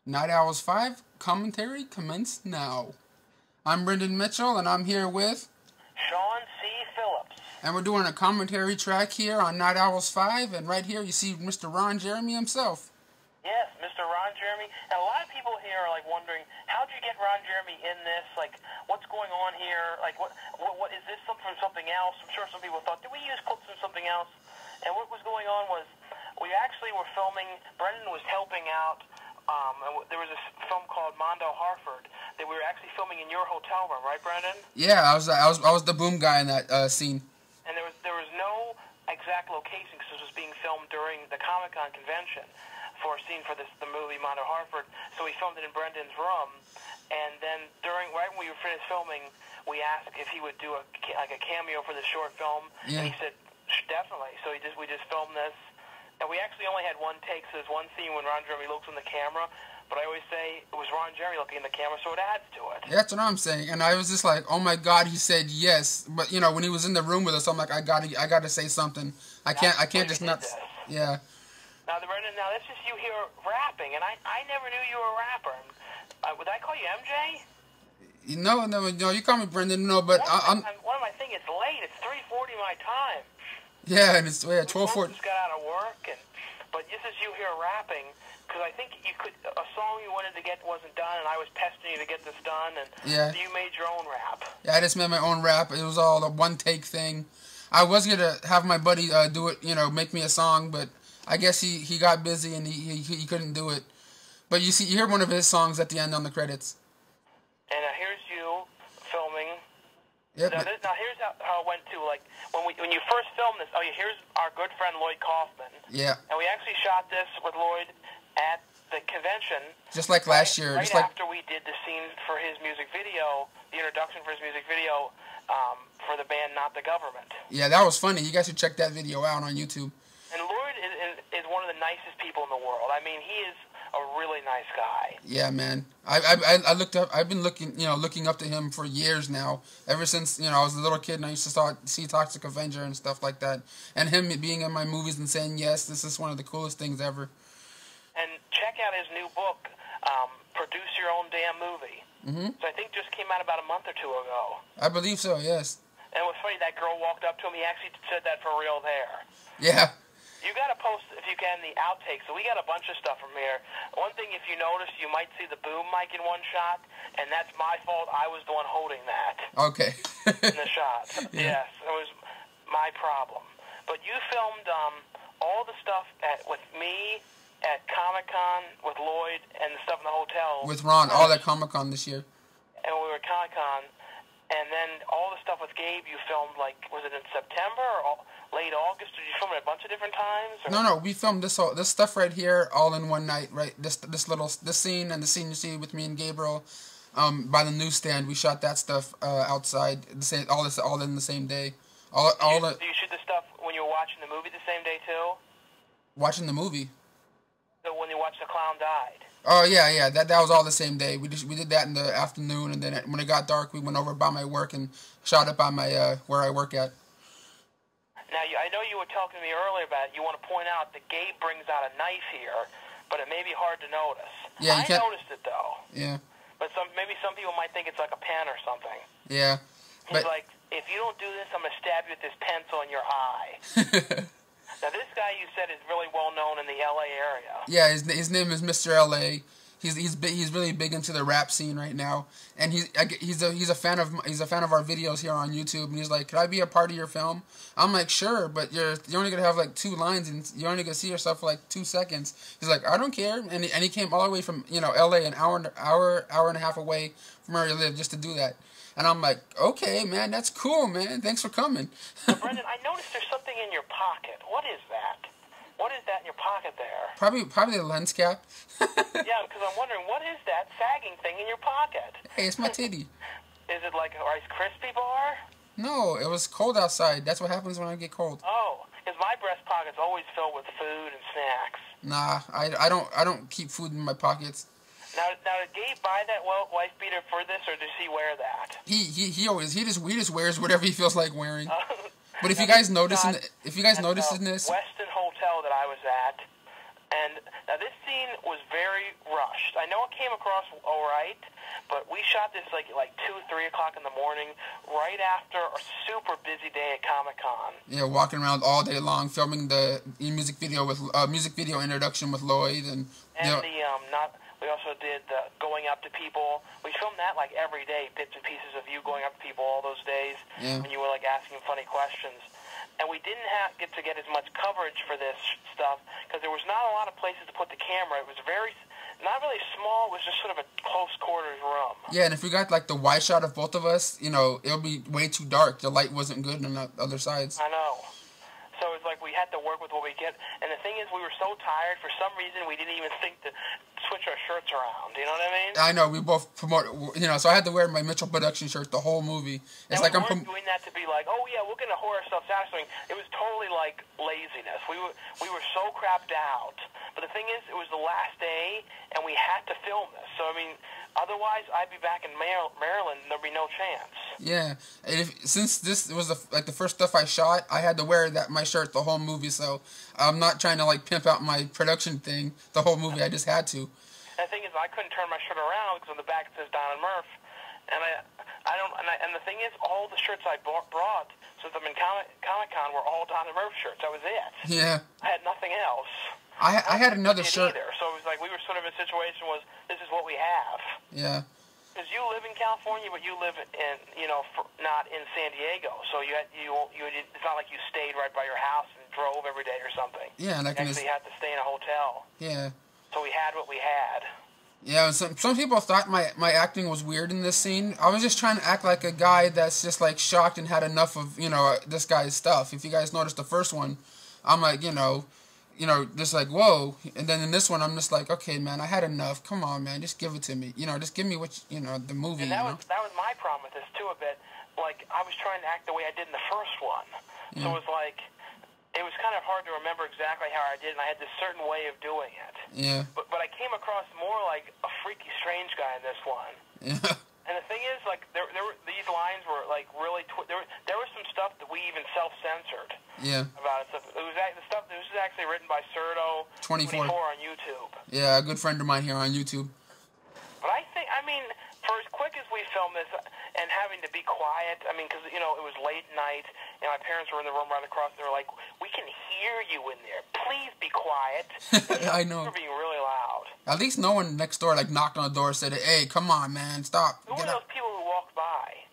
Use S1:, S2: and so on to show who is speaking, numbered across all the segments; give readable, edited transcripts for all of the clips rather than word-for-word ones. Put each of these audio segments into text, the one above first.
S1: Night Owls 5 commentary commence now. I'm Brendan Mitchell, and I'm here with
S2: Shawn C. Phillips.
S1: And we're doing a commentary track here on Night Owls 5, and right here you see Mr. Ron Jeremy himself.
S2: Yes, Mr. Ron Jeremy. And a lot of people here are like wondering, how'd you get Ron Jeremy in this? Like, what's going on here? Like, what is this from something else? I'm sure some people thought, did we use clips from something else? And what was going on was, we actually were filming, Brendan was helping out, and there was a film called Mondo Harford that we were actually filming in your hotel room, right, Brendan?
S1: Yeah, I was the boom guy in that scene.
S2: And there was no exact location because this was being filmed during the Comic-Con convention for a scene for the movie Mondo Harford. So we filmed it in Brendan's room, and then right when we were finished filming, we asked if he would do a cameo for the short film, and he said definitely. So we just filmed this. And we actually only had one take, so there's one scene when Ron Jeremy looks in the camera, but I always say it was Ron Jeremy looking in the camera, so it adds to it.
S1: Yeah, that's what I'm saying. And I was just like, oh my God, he said yes. But you know, when he was in the room with us, I'm like, I gotta say something. I can't just not. Yeah.
S2: Now, Brendan, that's just you here rapping, and I never knew you were a rapper. Would I call you MJ?
S1: No, you call me Brendan. No, but I'm.
S2: One of my things, it's late. It's 3:40 my time.
S1: Yeah, and it's 12:40.
S2: Just got out of work, but this is you here rapping, because I think a song you wanted to get wasn't done, and I was pestering you to get this done, and so you made your own rap. Yeah,
S1: I just made my own rap. It was all a one-take thing. I was going to have my buddy do it, make me a song, but I guess he got busy and he couldn't do it. But you hear one of his songs at the end on the credits.
S2: And here's you filming.
S1: Yep.
S2: Now here's how it went too. Like when you first filmed this, here's our good friend Lloyd Kaufman.
S1: Yeah.
S2: And we actually shot this with Lloyd at the convention.
S1: Just like last year.
S2: Right after we did the scene for his music video, the introduction for his music video for the band Not the Government.
S1: Yeah, that was funny. You guys should check that video out on YouTube.
S2: And Lloyd is one of the nicest people in the world. I mean, he is a really nice guy.
S1: Yeah, man. I've been looking up to him for years now. Ever since, I was a little kid and I used to see Toxic Avenger and stuff like that. And him being in my movies and saying, yes, this is one of the coolest things ever.
S2: And check out his new book, Produce Your Own Damn Movie. Mm-hmm. So I think just came out about a month or two ago.
S1: I believe so, yes.
S2: And it was funny, that girl walked up to him. He actually said that for real there.
S1: Yeah.
S2: You got to post, if you can, the outtakes. So we got a bunch of stuff from here. One thing, if you notice, you might see the boom mic in one shot, and that's my fault. I was the one holding that.
S1: Okay.
S2: In the shot. Yeah. Yes, it was my problem. But you filmed all the stuff with me at Comic-Con, with Lloyd, and the stuff in the hotel.
S1: With Ron, all at Comic-Con this year.
S2: And we were at Comic-Con. And then all the stuff with Gabe, you filmed, was it in September or late August? Did you film it a bunch of different times? Or?
S1: No, we filmed this stuff right here all in one night, right? This scene and the scene you see with me and Gabriel by the newsstand. We shot that stuff outside, all in the same day.
S2: Do you shoot the stuff when you were watching the movie the same day too?
S1: Watching the movie?
S2: So when you watched The Clown Died?
S1: Oh, yeah, that was all the same day. We did that in the afternoon, and then when it got dark, we went over by my work and shot it by my where I work at.
S2: Now, I know you were talking to me earlier about it. You want to point out that Gabe brings out a knife here, but it may be hard to notice.
S1: Yeah,
S2: I noticed it, though.
S1: Yeah.
S2: But maybe some people might think it's like a pen or something.
S1: Yeah.
S2: He's like, if you don't do this, I'm going to stab you with this pencil in your eye. Now, this guy you said is really well known in the L.A. area.
S1: Yeah, his name is Mr. L.A. He's really big into the rap scene right now, and he's a fan of our videos here on YouTube. And he's like, "Could I be a part of your film?" I'm like, "Sure, but you're only gonna have like 2 lines, and you're only gonna see yourself for like 2 seconds." He's like, "I don't care," and he came all the way from L.A. an hour and a half away from where he lived just to do that. And I'm like, okay, man, that's cool, man. Thanks for coming.
S2: Now, Brendan, I noticed there's something in your pocket. What is that? What is that in your pocket there?
S1: Probably the lens cap.
S2: Yeah, because I'm wondering, what is that sagging thing in your pocket?
S1: Hey, it's my titty.
S2: Is it like a Rice Krispie bar?
S1: No, it was cold outside. That's what happens when I get cold.
S2: Oh, because my breast pocket's always filled with food and snacks.
S1: Nah, I don't keep food in my pockets.
S2: Now, did Gabe buy that wife beater for this, or does he wear that?
S1: He just wears whatever he feels like wearing. But if you guys notice in this,
S2: Weston Hotel that I was at, And now this scene was very rushed. I know it came across all right, but we shot this like 2, 3 o'clock in the morning, right after a super busy day at Comic-Con.
S1: Yeah, walking around all day long, filming the music video introduction with Lloyd, and
S2: the we also did the going up to people. We filmed that like every day, bits and pieces of you going up to people all those days when you were like asking funny questions. And we didn't get as much coverage for this stuff because there was not a lot of places to put the camera. It was not really small. It was just sort of a close quarters room.
S1: Yeah, and if we got like the wide shot of both of us, it'll be way too dark. The light wasn't good on the other sides.
S2: I know. So it's like we had to work with what we get. And the thing is, we were so tired. For some reason, we didn't even think to switch our shirts around. You know what I mean?
S1: I know. We both promote, so I had to wear my Mitchell production shirt the whole movie. It's
S2: like I'm doing that to be like, oh, yeah, we're going to whore ourselves out. It was totally like laziness. We were so crapped out. But the thing is, it was the last day, and we had to film this. So, I mean, otherwise, I'd be back in Maryland, and there'd be no chance.
S1: Yeah, and since this was the first stuff I shot, I had to wear my shirt the whole movie. So I'm not trying to like pimp out my production thing the whole movie. I just had to.
S2: And the thing is, I couldn't turn my shirt around because on the back it says Don and Murph, and and the thing is, all the shirts I brought since I'm in Comic-Con were all Don and Murph shirts. That was it.
S1: Yeah.
S2: I had nothing else.
S1: I had another shirt.
S2: Either. So it was like we were sort of in a situation this is what we have.
S1: Yeah.
S2: Because you live in California, but you live in, not in San Diego. So it's not like you stayed right by your house and drove every day or something.
S1: Yeah, and
S2: you actually had to stay in a hotel.
S1: Yeah.
S2: So we had what we had.
S1: Yeah, some people thought my acting was weird in this scene. I was just trying to act like a guy that's just like shocked and had enough of, this guy's stuff. If you guys noticed the first one, I'm like, just like, whoa. And then in this one, I'm just like, okay, man, I had enough. Come on, man, just give it to me. Just give me what, the movie,
S2: And that was my problem with this, too, a bit. Like, I was trying to act the way I did in the first one. Yeah. So it was like, it was kind of hard to remember exactly how I did, and I had this certain way of doing it.
S1: Yeah.
S2: But I came across more like a freaky, strange guy in this one.
S1: Yeah.
S2: And the thing is, like, these lines were, like, really... There was some stuff that we even self-censored about it. So this was actually written by Serto24 on YouTube.
S1: Yeah, a good friend of mine here on YouTube.
S2: But I mean, for as quick as we filmed this and having to be quiet, I mean, because, it was late night, and my parents were in the room right across, and they were like, we can hear you in there. Please be quiet.
S1: I know.
S2: We were being really loud.
S1: At least no one next door, like, knocked on the door and said, hey, come on, man, stop.
S2: Who were those people who walked by?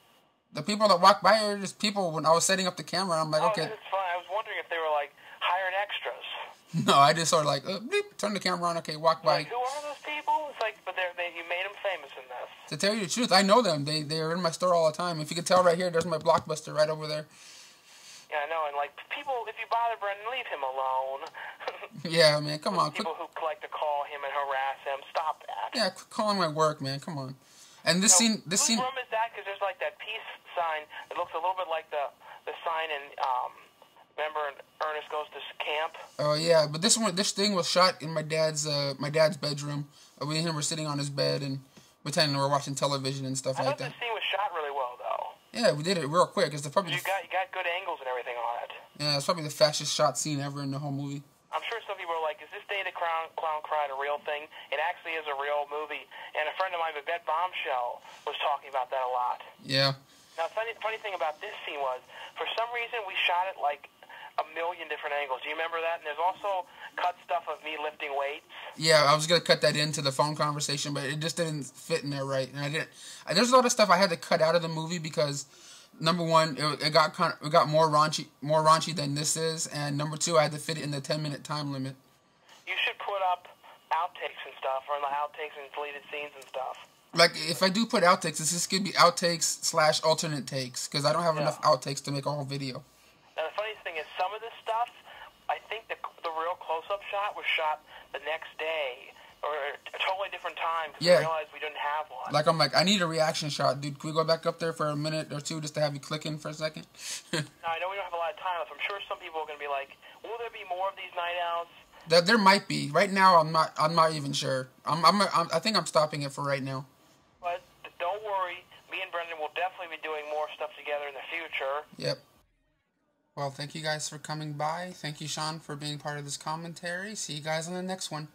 S1: The people that walked by are just people when I was setting up the camera. I'm like, okay.
S2: It's fine. I was wondering if they were, like, hired extras.
S1: No, I just sort of like, beep, turn the camera on, okay, walk by.
S2: Like, who are those people? It's like, but you made them famous in this.
S1: To tell you the truth, I know them. They're in my store all the time. If you can tell right here, there's my Blockbuster right over there.
S2: Yeah, I know, and like, people, if you bother Brendan, leave him alone.
S1: Yeah, man, come on.
S2: People who like to call him and harass him, stop that.
S1: Yeah, calling my work, man, come on. And this scene...
S2: Whose room is that? Because there's like that peace sign that looks a little bit like the sign in, remember Ernest Goes to Camp?
S1: Oh, yeah, but this thing was shot in my dad's bedroom. We and him were sitting on his bed and pretending we were watching television and stuff like that.
S2: I thought this scene was shot really well, though.
S1: Yeah, we did it real quick. It's probably
S2: you got good angles and everything on it.
S1: Yeah, it's probably the fastest shot scene ever in the whole movie.
S2: I'm sure some people are like, is this Day the Clown Cried a real thing? It actually is a real movie. And a friend of mine, Babette Bombshell, was talking about that a lot.
S1: Yeah.
S2: Now, funny thing about this scene was, for some reason, we shot it like a million different angles. Do you remember that? And there's also cut stuff of me lifting weights.
S1: Yeah, I was going to cut that into the phone conversation, but it just didn't fit in there right. And I didn't. There's a lot of stuff I had to cut out of the movie because... Number one, it got more raunchy than this is, and number two, I had to fit it in the 10-minute time limit.
S2: You should put up outtakes and stuff, or the outtakes and deleted scenes and stuff.
S1: Like, if I do put outtakes, this is going to be outtakes / alternate takes, because I don't have enough outtakes to make a whole video.
S2: Now, the funniest thing is, some of this stuff, I think the real close-up shot was shot the next day, or a totally different time, because we realized we didn't have one.
S1: Like, I'm like, I need a reaction shot, dude. Can we go back up there for a minute or two just to have you click in for a second?
S2: Now, I know we don't have a lot of time left. I'm sure some people are going to be like, will there be more of these night outs?
S1: There might be. Right now, I'm not even sure. I think I'm stopping it for right now.
S2: But don't worry. Me and Brendan will definitely be doing more stuff together in the future.
S1: Yep. Well, thank you guys for coming by. Thank you, Shawn, for being part of this commentary. See you guys on the next one.